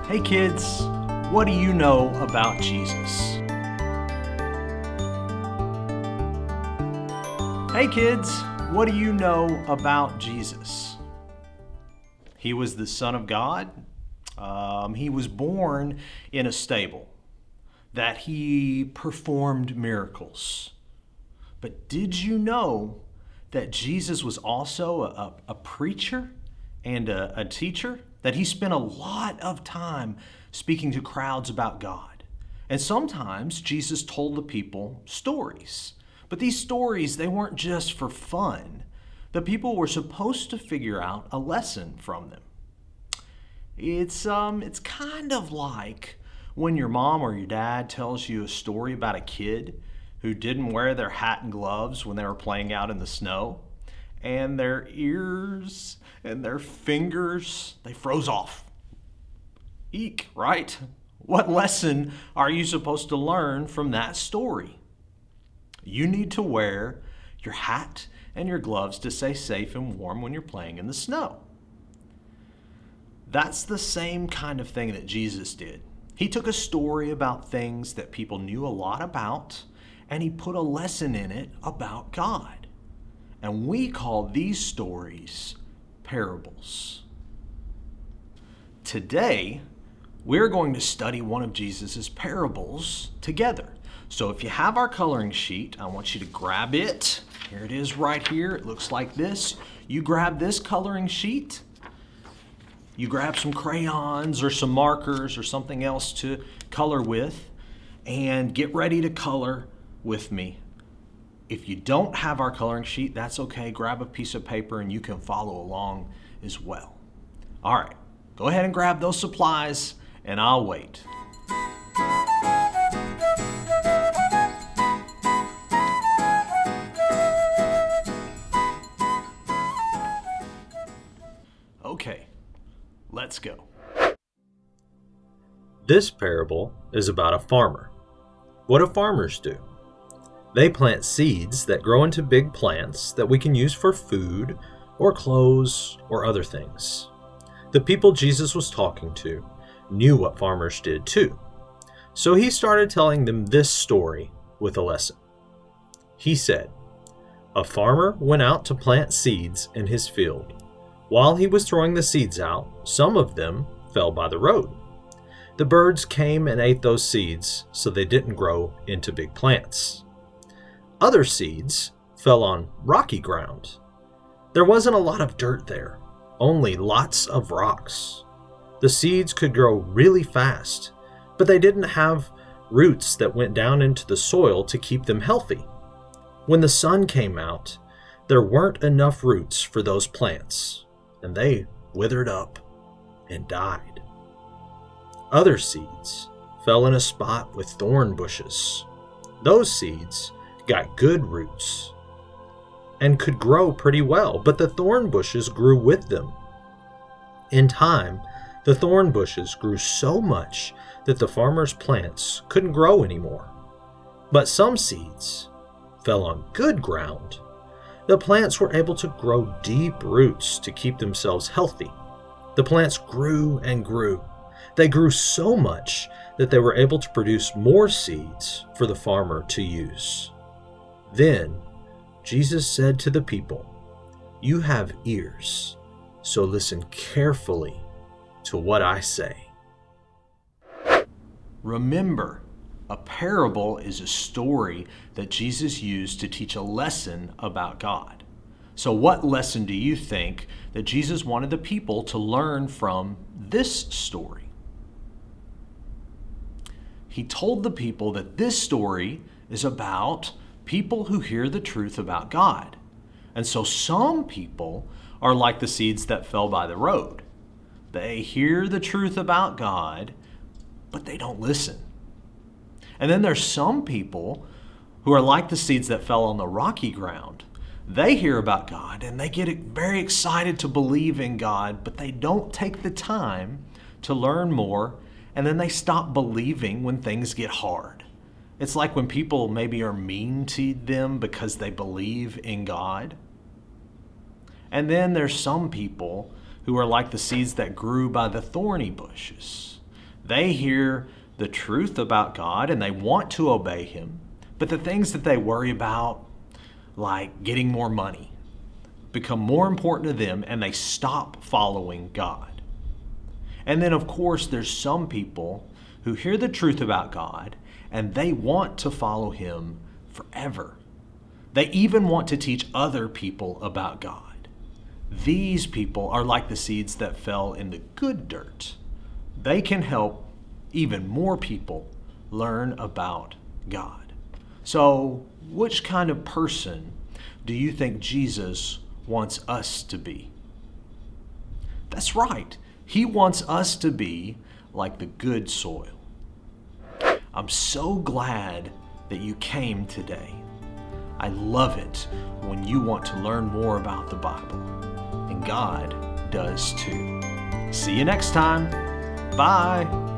Hey kids, what do you know about Jesus? Hey kids, what do you know about Jesus? He was the Son of God. He was born in a stable, that he performed miracles. But did you know that Jesus was also a preacher and a teacher? That he spent a lot of time speaking to crowds about God. And sometimes Jesus told the people stories. But these stories, they weren't just for fun. The people were supposed to figure out a lesson from them. It's kind of like when your mom or your dad tells you a story about a kid who didn't wear their hat and gloves when they were playing out in the snow, and their ears and their fingers, they froze off. Eek, right? What lesson are you supposed to learn from that story? You need to wear your hat and your gloves to stay safe and warm when you're playing in the snow. That's the same kind of thing that Jesus did. He took a story about things that people knew a lot about, and he put a lesson in it about God. And we call these stories parables. Today, we're going to study one of Jesus' parables together. So if you have our coloring sheet, I want you to grab it. Here it is right here. It looks like this. You grab this coloring sheet. You grab some crayons or some markers or something else to color with, and get ready to color with me. If you don't have our coloring sheet, that's okay. Grab a piece of paper and you can follow along as well. All right, go ahead and grab those supplies and I'll wait. Okay, let's go. This parable is about a farmer. What do farmers do? They plant seeds that grow into big plants that we can use for food or clothes or other things. The people Jesus was talking to knew what farmers did too. So he started telling them this story with a lesson. He said, "A farmer went out to plant seeds in his field. While he was throwing the seeds out, some of them fell by the road. The birds came and ate those seeds, so they didn't grow into big plants. Other seeds fell on rocky ground. There wasn't a lot of dirt there, only lots of rocks. The seeds could grow really fast, but they didn't have roots that went down into the soil to keep them healthy. When the sun came out, there weren't enough roots for those plants, and they withered up and died. Other seeds fell in a spot with thorn bushes. Those seeds got good roots and could grow pretty well, but the thorn bushes grew with them. In time, the thorn bushes grew so much that the farmer's plants couldn't grow anymore. But some seeds fell on good ground. The plants were able to grow deep roots to keep themselves healthy. The plants grew and grew. They grew so much that they were able to produce more seeds for the farmer to use. Then Jesus said to the people, "You have ears, so listen carefully to what I say." Remember, a parable is a story that Jesus used to teach a lesson about God. So what lesson do you think that Jesus wanted the people to learn from this story? He told the people that this story is about people who hear the truth about God. And so some people are like the seeds that fell by the road. They hear the truth about God, but they don't listen. And then there's some people who are like the seeds that fell on the rocky ground. They hear about God and they get very excited to believe in God, but they don't take the time to learn more, and then they stop believing when things get hard. It's like when people maybe are mean to them because they believe in God. And then there's some people who are like the seeds that grew by the thorny bushes. They hear the truth about God and they want to obey Him, but the things that they worry about, like getting more money, become more important to them and they stop following God. And then, of course, there's some people who hear the truth about God and they want to follow Him forever. They even want to teach other people about God. These people are like the seeds that fell in the good dirt. They can help even more people learn about God. So, which kind of person do you think Jesus wants us to be? That's right. He wants us to be like the good soil. I'm so glad that you came today. I love it when you want to learn more about the Bible, and God does too. See you next time. Bye.